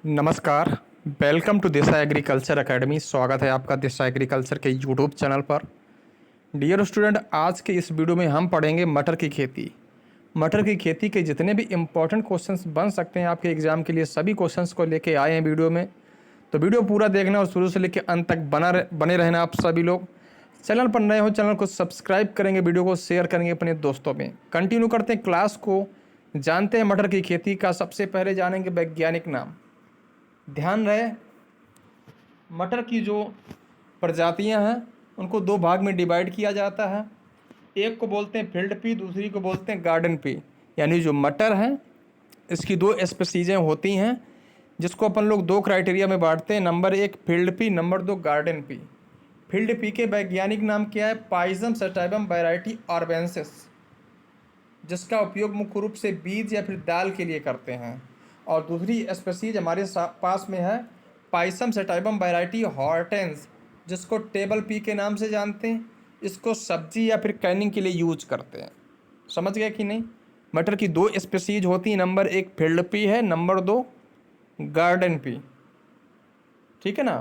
नमस्कार। Welcome to Disha agriculture academy. स्वागत है आपका दिशा एग्रीकल्चर के यूट्यूब चैनल पर। डियर स्टूडेंट, आज के इस वीडियो में हम पढ़ेंगे मटर की खेती। मटर की खेती के जितने भी इम्पोर्टेंट क्वेश्चंस बन सकते हैं आपके एग्जाम के लिए, सभी क्वेश्चंस को लेके आए हैं वीडियो में। तो वीडियो पूरा देखना और शुरू से लेकर अंत तक बने रहना आप सभी लोग। चैनल पर नए हो, चैनल को सब्सक्राइब करेंगे, वीडियो को शेयर करेंगे अपने दोस्तों में। कंटिन्यू करते हैं क्लास को। जानते हैं मटर की खेती का। सबसे पहले जानेंगे वैज्ञानिक नाम। ध्यान रहे, मटर की जो प्रजातियां हैं उनको दो भाग में डिवाइड किया जाता है। एक को बोलते हैं फील्ड पी, दूसरी को बोलते हैं गार्डन पी। यानी जो मटर है इसकी दो स्पीसीजें होती हैं, जिसको अपन लोग दो क्राइटेरिया में बांटते हैं। नंबर एक फील्ड पी, नंबर दो गार्डन पी। फील्ड पी के वैज्ञानिक नाम क्या है? पाइजम सटाइवम वैरायटी आर्बेंसिस, जिसका उपयोग मुख्य रूप से बीज या फिर दाल के लिए करते हैं। और दूसरी स्पीसीज हमारे पास में है पाइसम सेटाइवम वैरायटी हॉर्टेंस, जिसको टेबल पी के नाम से जानते हैं। इसको सब्जी या फिर कैनिंग के लिए यूज करते हैं। समझ गए कि नहीं? मटर की दो स्पीसीज होती हैं, नंबर एक फील्ड पी है, नंबर दो गार्डन पी। ठीक है ना?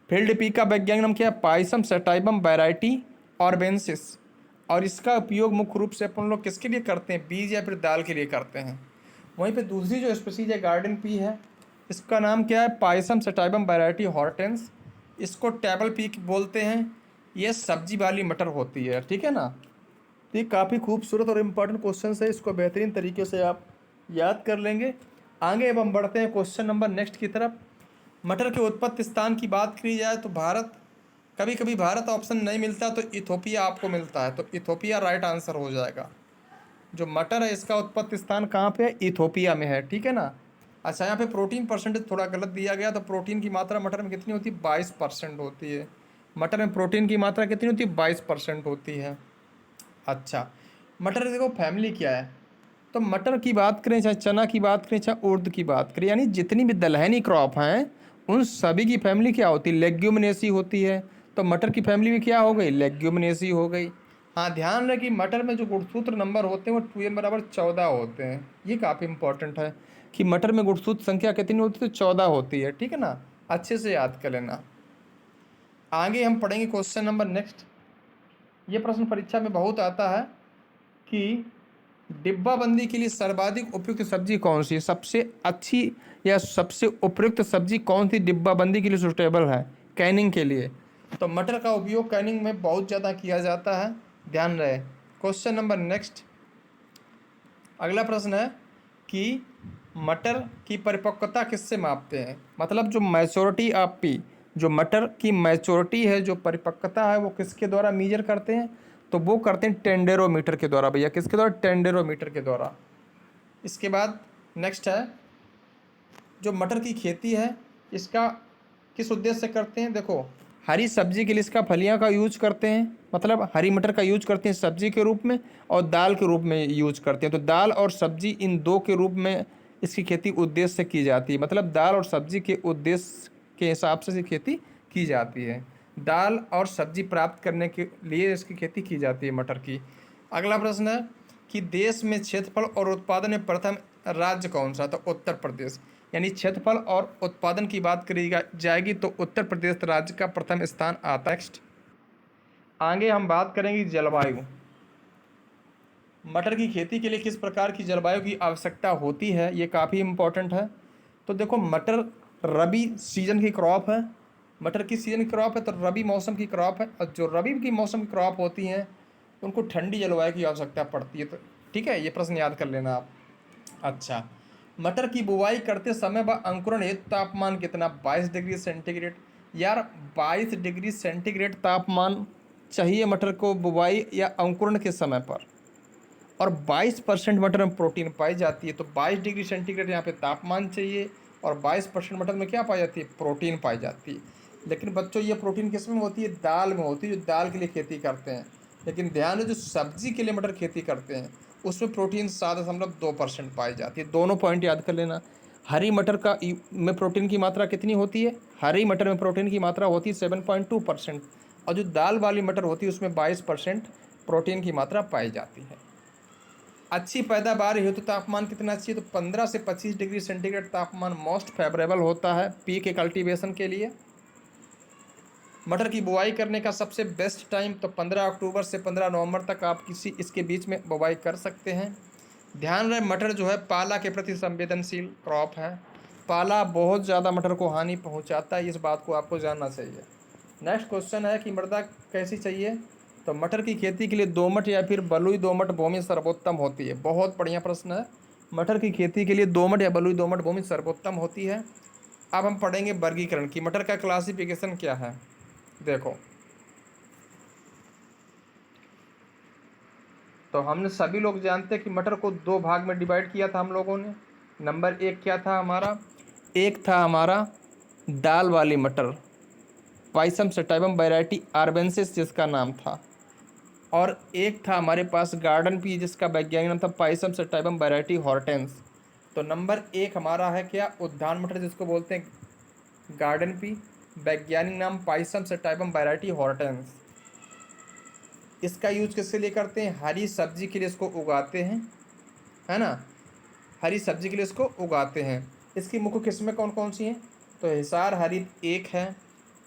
फील्ड पी का वैज्ञानिक नाम क्या है? Pisum sativum variety arvensis. और इसका उपयोग मुख्य रूप से अपन लोग किसके लिए करते हैं? बीज या फिर दाल के लिए करते हैं। वहीं पे दूसरी जो स्पीसीज है गार्डन पी है, इसका नाम क्या है? Pisum sativum variety Hortense. इसको टेबल पी बोलते हैं। ये सब्जी वाली मटर होती है। ठीक है ना? तो ये काफ़ी खूबसूरत और इम्पोर्टेंट क्वेश्चन है, इसको बेहतरीन तरीके से आप याद कर लेंगे। आगे अब हम बढ़ते हैं क्वेश्चन नंबर नेक्स्ट की तरफ। मटर के उत्पत्ति स्थान की बात की जाए तो भारत, कभी कभी भारत ऑप्शन नहीं मिलता तो इथोपिया आपको मिलता है, तो इथोपिया राइट आंसर हो जाएगा। जो मटर है इसका उत्पत्ति स्थान कहाँ पे है? इथोपिया में है। ठीक है ना? अच्छा, यहाँ पे प्रोटीन परसेंटेज थोड़ा गलत दिया गया। तो प्रोटीन की मात्रा मटर में कितनी होती है? 22% होती है। मटर में प्रोटीन की मात्रा कितनी होती है? 22% होती है। अच्छा, मटर देखो फैमिली क्या है। तो मटर की बात करें, चाहे चना की बात करें, चाहे उर्द की बात करें, यानी जितनी भी दलहनी क्रॉप हैं उन सभी की फैमिली क्या होती है? लेग्यूमिनेसी होती है। तो मटर की फैमिली में क्या हो गई? लेग्यूमिनेसी हो गई। हाँ, ध्यान रहे कि मटर में जो गुणसूत्र नंबर होते हैं वो 2n = 14 होते हैं। ये काफ़ी इंपॉर्टेंट है कि मटर में गुणसूत्र संख्या कितनी होती है? तो 14 होती है। ठीक है ना? अच्छे से याद कर लेना। आगे हम पढ़ेंगे क्वेश्चन नंबर नेक्स्ट। ये प्रश्न परीक्षा में बहुत आता है कि डिब्बाबंदी के लिए सर्वाधिक उपयुक्त सब्जी कौन सी है? सबसे अच्छी या सबसे उपयुक्त सब्जी कौन सी डिब्बाबंदी के लिए सुटेबल है कैनिंग के लिए? तो मटर का उपयोग कैनिंग में बहुत ज़्यादा किया जाता है। ध्यान रहे। Question number next. अगला प्रश्न है कि मटर की परिपक्वता किससे मापते हैं? मतलब जो मैच्योरिटी ऑफ पी, जो मटर की मैच्योरिटी है, जो परिपक्वता है, वो किसके द्वारा मीजर करते हैं? तो वो करते हैं टेंडेरोमीटर के द्वारा। भैया किसके द्वारा? टेंडेरोमीटर के द्वारा। इसके बाद नेक्स्ट है, जो मटर की खेती है इसका किस उद्देश्य से करते हैं? देखो, हरी सब्जी के लिए इसका फलियां का यूज करते हैं, मतलब हरी मटर का यूज करते हैं सब्जी के रूप में, और दाल के रूप में यूज करते हैं। तो दाल और सब्जी इन दो के रूप में इसकी खेती उद्देश्य से की जाती है। मतलब दाल और सब्जी के उद्देश्य के हिसाब से खेती की जाती है। दाल और सब्जी प्राप्त करने के लिए इसकी खेती की जाती है मटर की। अगला प्रश्न है कि देश में क्षेत्रफल और उत्पादन में प्रथम राज्य कौन सा? तो उत्तर प्रदेश। यानी क्षेत्रफल और उत्पादन की बात करी जाएगी तो उत्तर प्रदेश राज्य का प्रथम स्थान आता है। नेक्स्ट, आगे हम बात करेंगे जलवायु। मटर की खेती के लिए किस प्रकार की जलवायु की आवश्यकता होती है? ये काफ़ी इम्पोर्टेंट है। तो देखो, मटर रबी सीजन की क्रॉप है। मटर की सीजन की क्रॉप है तो रबी मौसम की क्रॉप है। और जो रबी की मौसम की क्रॉप होती हैं उनको ठंडी जलवायु की आवश्यकता पड़ती है। तो ठीक है, ये प्रश्न याद कर लेना आप। अच्छा, मटर की बुवाई करते समय व अंकुरण हेतु तापमान कितना? 22 डिग्री सेंटीग्रेड। यार 22 डिग्री सेंटीग्रेड तापमान चाहिए मटर को बुवाई या अंकुरण के समय पर। और 22% मटर में प्रोटीन पाई जाती है। तो 22 डिग्री सेंटीग्रेड यहाँ पे तापमान चाहिए और 22% मटर में क्या पाई जाती है? प्रोटीन पाई जाती है। लेकिन बच्चों, ये प्रोटीन किस में होती है? दाल में होती है, जो दाल के लिए खेती करते हैं। लेकिन ध्यान है, जो सब्जी के लिए मटर खेती करते हैं उसमें प्रोटीन 7.2% पाई जाती है। दोनों पॉइंट याद कर लेना। हरी मटर का में प्रोटीन की मात्रा कितनी होती है? हरी मटर में प्रोटीन की मात्रा होती है 7.2%। और जो दाल वाली मटर होती है उसमें 22% प्रोटीन की मात्रा पाई जाती है। अच्छी पैदावार हेतु तापमान कितना चाहिए, तो 15 से 25 डिग्री सेंटीग्रेड तापमान मोस्ट फेवरेबल होता है पी के कल्टीवेशन के लिए। मटर की बुआई करने का सबसे बेस्ट टाइम तो 15 अक्टूबर से 15 नवंबर तक आप किसी इसके बीच में बुआई कर सकते हैं। ध्यान रहे मटर जो है पाला के प्रति संवेदनशील क्रॉप है। पाला बहुत ज़्यादा मटर को हानि पहुंचाता है, इस बात को आपको जानना चाहिए। नेक्स्ट क्वेश्चन है कि मृदा कैसी चाहिए, तो मटर की खेती के लिए दोमट या फिर बलुई दोमट भूमि सर्वोत्तम होती है। बहुत बढ़िया प्रश्न है। मटर की खेती के लिए दोमट या बलुई दोमट भूमि सर्वोत्तम होती है। अब हम पढ़ेंगे वर्गीकरण की मटर का क्लासिफिकेशन क्या है। देखो, तो हमने सभी लोग जानते हैं कि मटर को दो भाग में डिवाइड किया था हम लोगों ने। नंबर एक क्या था हमारा, एक था हमारा दाल वाली मटर, पाइसम सटाइवम वैरायटी आर्बेंसिस जिसका नाम था, और एक था हमारे पास गार्डन पी जिसका वैज्ञानिक नाम था पाइसम सटाइवम वैरायटी हॉर्टेंस। तो नंबर एक हमारा है क्या, उद्यान मटर जिसको बोलते हैं गार्डन पी, वैज्ञानिक नाम पाइसम सटाइवम वैरायटी हॉर्टेंस। इसका यूज किसके लिए करते हैं, हरी सब्जी के लिए इसको उगाते हैं, है ना, हरी सब्जी के लिए इसको उगाते हैं। इसकी मुख्य किस्में कौन कौन सी हैं, तो हिसार हरित एक है,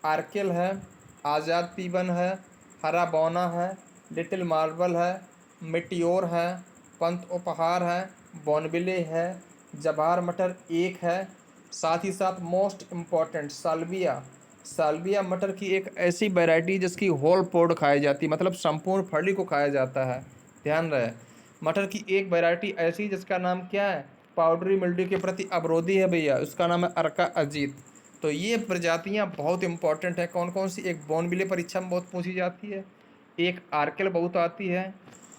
आर्केल है, आज़ाद पीवन है, हरा बौना है, लिटिल मार्बल है, मिटियोर है, पंत उपहार है, बॉनबिले है, जवाहर मटर एक है। साथ ही साथ मोस्ट इम्पॉर्टेंट साल्विया, साल्विया मटर की एक ऐसी वैरायटी जिसकी होल पोड खाई जाती है, मतलब संपूर्ण फली को खाया जाता है। ध्यान रहे, मटर की एक वैरायटी ऐसी जिसका नाम क्या है, पाउडरी मिल्ड्यू के प्रति अवरोधी है भैया, उसका नाम है अर्का अजीत। तो ये प्रजातियां बहुत इंपॉर्टेंट है। कौन कौन सी, एक बॉनबिले परीक्षा में बहुत पूछी जाती है, एक आर्केल बहुत आती है,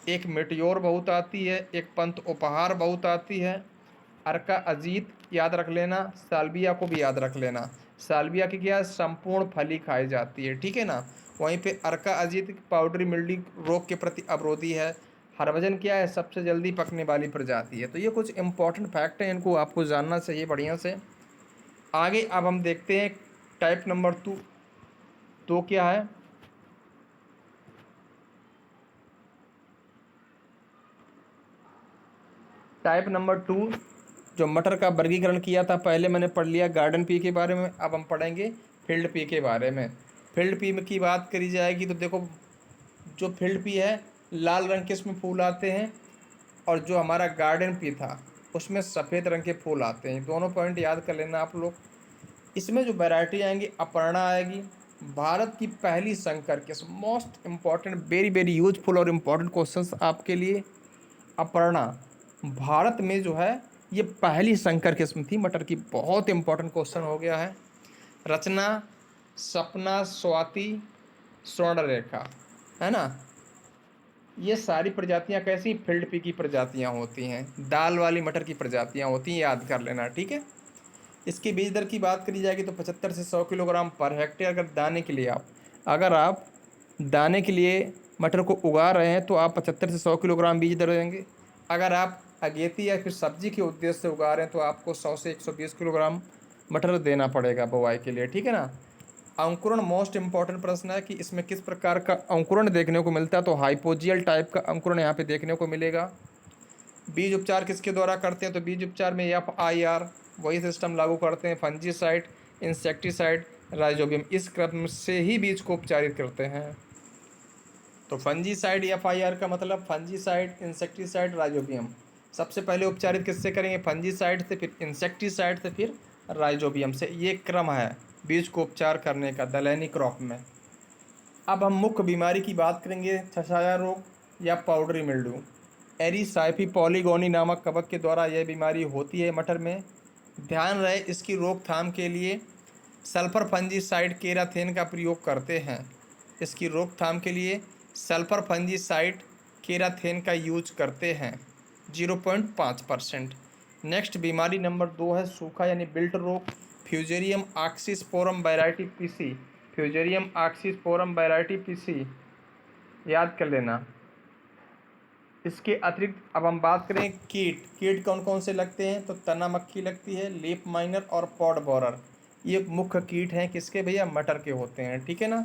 एक मेटियोर बहुत आती है, एक पंत उपहार बहुत आती है, अर्का अजीत याद रख लेना, साल्विया को भी याद रख लेना। साल्विया की क्या, संपूर्ण फली खाई जाती है, ठीक है ना। वहीं पे अर्का अजीत पाउडरी मिल्डी रोग के प्रति अवरोधी है। हरभजन क्या है, सबसे जल्दी पकने वाली प्रजाति है। तो ये कुछ इंपॉर्टेंट फैक्ट हैं, इनको आपको जानना चाहिए बढ़िया से। आगे अब हम देखते हैं टाइप नंबर तो क्या है, टाइप नंबर 2 जो मटर का वर्गीकरण किया था, पहले मैंने पढ़ लिया गार्डन पी के बारे में, अब हम पढ़ेंगे फील्ड पी के बारे में। फील्ड पी में की बात करी जाएगी तो देखो, जो फील्ड पी है लाल रंग के इसमें फूल आते हैं, और जो हमारा गार्डन पी था उसमें सफ़ेद रंग के फूल आते हैं। दोनों पॉइंट याद कर लेना आप लोग। इसमें जो वैरायटी आएंगी, अपर्णा आएगी, भारत की पहली संकर किस्म, most important very very useful और इम्पॉर्टेंट क्वेश्चंस आपके लिए। अपर्णा भारत में जो है ये पहली संकर किस्म थी मटर की, बहुत इंपॉर्टेंट क्वेश्चन हो गया है। रचना, सपना, स्वाति, स्वर्णरेखा, है ना, ये सारी प्रजातियां कैसी, फील्ड पी की प्रजातियां होती हैं, दाल वाली मटर की प्रजातियां होती हैं, याद कर लेना, ठीक है। इसकी बीज दर की बात करी जाएगी तो 75 से 100 किलोग्राम पर हेक्टेयर। अगर दाने के लिए अगर आप दाने के लिए मटर को उगा रहे हैं तो आप 75 से 100 किलोग्राम बीज दर देंगे। अगर आप अगेती या फिर सब्जी के उद्देश्य से उगा रहे हैं तो आपको 100 से 120 किलोग्राम मटर देना पड़ेगा बुवाई के लिए, ठीक है ना। अंकुरण मोस्ट इंपॉर्टेंट प्रश्न है कि इसमें किस प्रकार का अंकुरण देखने को मिलता है, तो हाइपोजियल टाइप का अंकुरण यहाँ पे देखने को मिलेगा। बीज उपचार किसके द्वारा करते हैं, तो बीज उपचार में FIR वही सिस्टम लागू करते हैं, फंजीसाइड, इंसेक्टिसाइड, राइजोबियम, इस क्रम से ही बीज को उपचारित करते हैं। तो फंजीसाइड FIR का मतलब फंजीसाइड, इंसेक्टिसाइड, राइजोबियम। सबसे पहले उपचारित किससे करेंगे, फंजीसाइड से, फिर इंसेक्टिसाइड से, फिर राइजोबियम से। ये क्रम है बीज को उपचार करने का दलहनी क्रॉप में। अब हम मुख्य बीमारी की बात करेंगे, छछाया रोग या पाउडरी मिल्ड्यू। एरिसाइफी पॉलीगोनी नामक कवक के द्वारा यह बीमारी होती है मटर में। ध्यान रहे, इसकी रोकथाम के लिए सल्फर फंजीसाइड केराथेन का प्रयोग करते हैं। इसकी रोकथाम के लिए सल्फर फंजीसाइड केराथेन का यूज करते हैं 0.5%। नेक्स्ट बीमारी नंबर 2 है सूखा यानी बिल्ट रोग, fusarium oxysporum variety PC, fusarium oxysporum variety PC, याद कर लेना। इसके अतिरिक्त अब हम बात करें कीट, कीट कौन कौन से लगते हैं, तो तना मक्खी लगती है, लीफ माइनर और पॉड बोरर। ये मुख्य कीट हैं किसके भैया, मटर के होते हैं, ठीक है ना।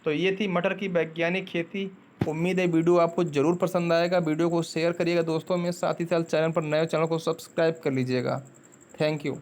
तो ये थी मटर की वैज्ञानिक खेती उम्मीद है वीडियो आपको ज़रूर पसंद आएगा। वीडियो को शेयर करिएगा दोस्तों में, साथ ही साथ चैनल पर नए चैनल को सब्सक्राइब कर लीजिएगा। Thank you.